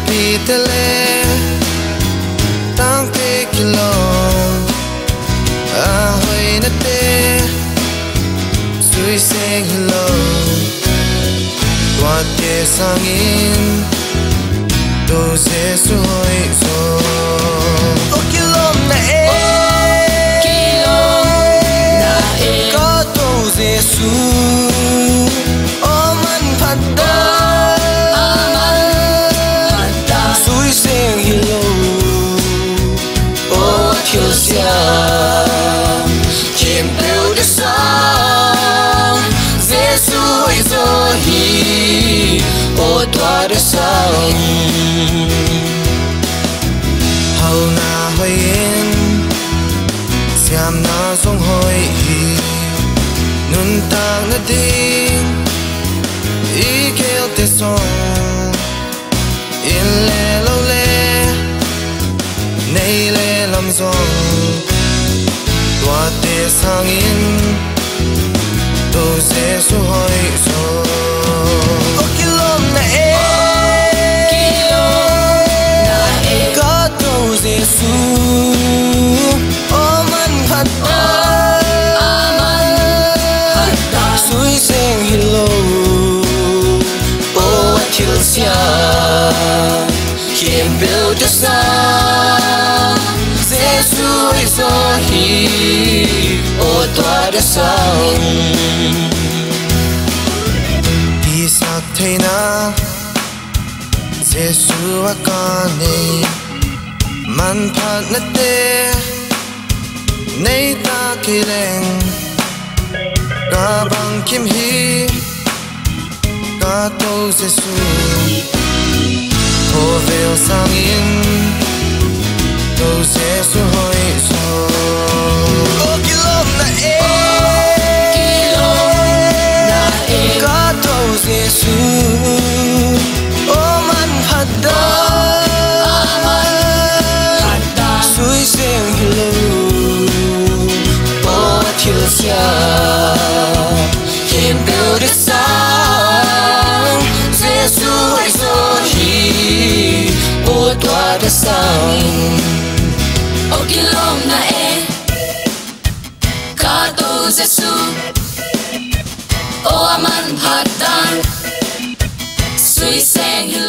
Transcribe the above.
pitele tang te kilo ahoy na te sui seng hilo quạt ke sangin do Jesu Hoihzaw o kilom na có do Jesu o man phada sui seng hilo o thiêu sia chim bêu de sang Jesu Hoihzaw hi o tua de sang hầu na hoin siam na song hoi hi nun tang na ding i kêu te song in le lo le nei le lam zong tua te sang in do Jesu Hoihzaw o kilom na có do Jesu o man phada sui seng hilo o thiêu sia kiếm biểu cho sa Jesu Hoihzaw hi o tua de sang đi sắc thế na Jesu akane man phat na te nei ta kileng ka bang kim hi ka to Jesu ho vel sang in do Jesu Hoihzaw o kilom na ka to Jesu o man phada sui seng hilo o thiêu sia kiếm bêu de sang Jesu Hoihzaw hi o tua de sang o kilom na ka to Jesu o man phada sui seng hilo